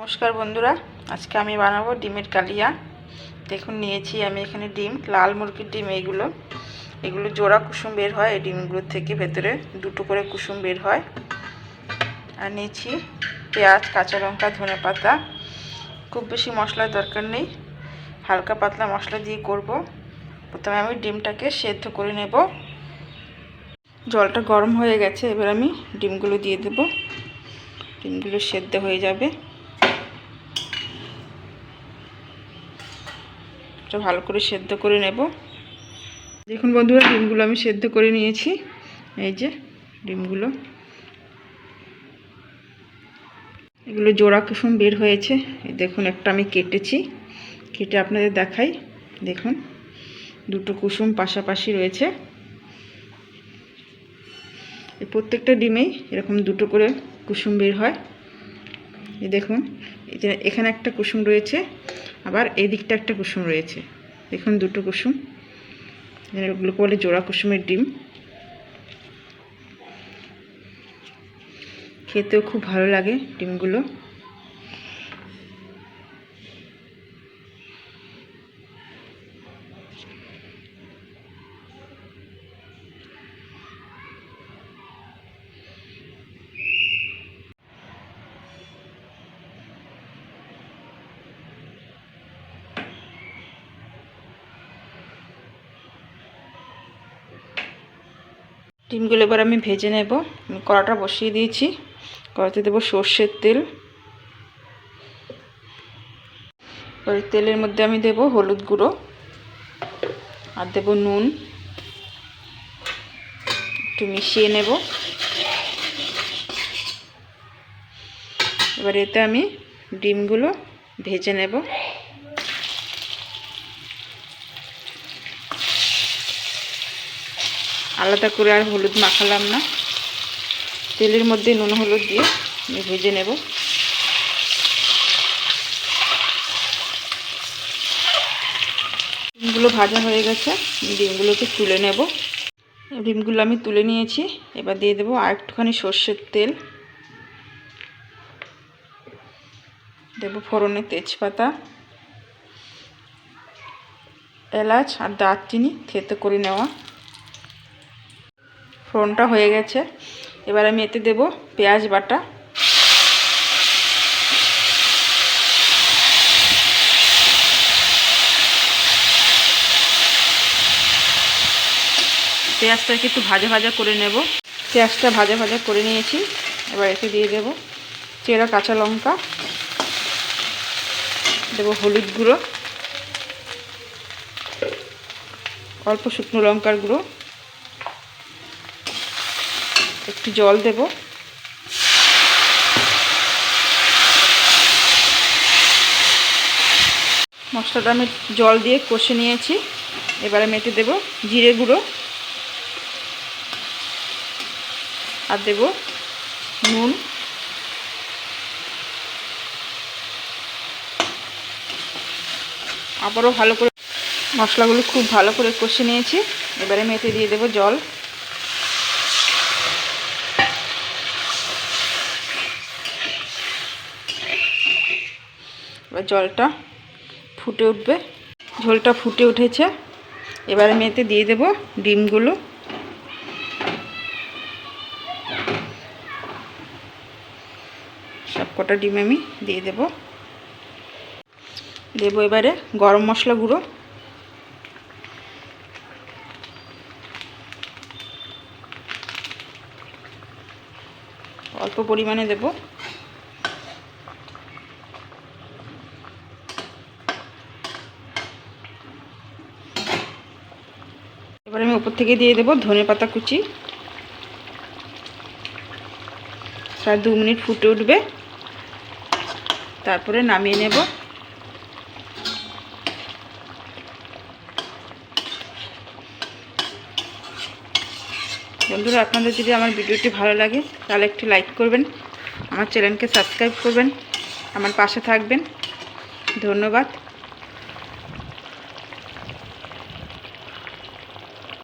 नमस्कार बंधुरा आज के आमी बानाबो डिमेर कालिया। देखुन निয়েছি आमी एखाने डिम लाल मुरगिर डिम एगुलो जोड़ा कुसुम बेर हय। डिमगुलो थेके भेतरे दुटो करे कुसुम बेर हय। आर निয়েছি पेঁয়াজ काँचा लंका धने पाता। खूब बेशी मशलार दरकार नेই, हालका पातला मशला दिए करब। प्रथमे आमी डिमटाके सेদ্ধ करे नेब। जलटा गरम हये गेছে, एबार आमी डिमगुलो दिए देब। डिमगुलो सेদ্ধ हये जाबे। ভালো করে সেদ্ধ করে নেব। দেখুন বন্ধুরা ডিমগুলো আমি সেদ্ধ করে নিয়েছি। এই যে ডিমগুলো, এগুলো জোড়া কুসুম বের হয়েছে। এই দেখুন একটা আমি কেটেছি, কেটে আপনাদের দেখাই। দেখুন দুটো কুসুম পাশাপাশি রয়েছে। এই প্রত্যেকটা ডিমেই এরকম দুটো করে কুসুম বের হয়। এই দেখুন এখানে একটা কুসুম রয়েছে, আবার এই দিকটা একটা কুসুম রয়েছে। দেখুন দুটো কুসুম, এগুলোকে বলে জোড়া কুসুমের ডিম। খেতেও খুব ভালো লাগে ডিমগুলো। ডিমগুলো এবার আমি ভেজে নেব। আমি কড়াটা বসিয়ে দিয়েছি। কড়াতে দেব সরষের তেল। এবার তেলের মধ্যে আমি দেব হলুদ গুঁড়ো আর দেব নুন। একটু মিশিয়ে নেব। এবার এতে আমি ডিমগুলো ভেজে নেব। আলাদা করে আর হলুদ মাখালাম না, তেলের মধ্যে নুন হলুদ দিয়ে আমি ভেজে নেব। ডিমগুলো ভাজা হয়ে গেছে, ডিমগুলোকে তুলে নেব। ডিমগুলো আমি তুলে নিয়েছি। এবার দিয়ে দেবো আর একটুখানি সর্ষের তেল, দেব ফোড়নে তেজপাতা, এলাচ আর দারচিনি থেতো করে নেওয়া। ফোড়নটা হয়ে গেছে। এবার আমি এতে দেব পেঁয়াজ বাটা। পেঁয়াজটাকে একটু ভাজা ভাজা করে নেব। পেঁয়াজটা ভাজা ভাজা করে নিয়েছি। এবার এতে দিয়ে দেব চেরা কাঁচা লঙ্কা, দেব হলুদ গুঁড়ো, অল্প শুকনো লঙ্কার গুঁড়ো, একটু জল দেব। মশলাটা আমি জল দিয়ে কষে নিয়েছি। এবারে আমি এতে দেব জিরে গুঁড়ো আর দেব নুন। আবারও ভালো করে মশলাগুলো খুব ভালো করে কষে নিয়েছি। এবারে আমি এতে দিয়ে দেব জল। এবার জলটা ফুটে উঠবে। ঝোলটা ফুটে উঠেছে। এবার আমি এতে দিয়ে দেব ডিমগুলো। সব কটা ডিম আমি দিয়ে দেব। দেব এবারে গরম মশলা গুঁড়ো, অল্প পরিমাণে দেব। এবার আমি উপর থেকে দিয়ে দেব ধনে পাতা কুচি। প্রায় 2 মিনিট ফুটে উঠবে, তারপরে নামিয়ে নেব। বন্ধুরা আপনাদের যদি আমার ভিডিওটি ভালো লাগে তাহলে একটু লাইক করবেন, আমার চ্যানেলকে সাবস্ক্রাইব করবেন, আমার পাশে থাকবেন। ধন্যবাদ।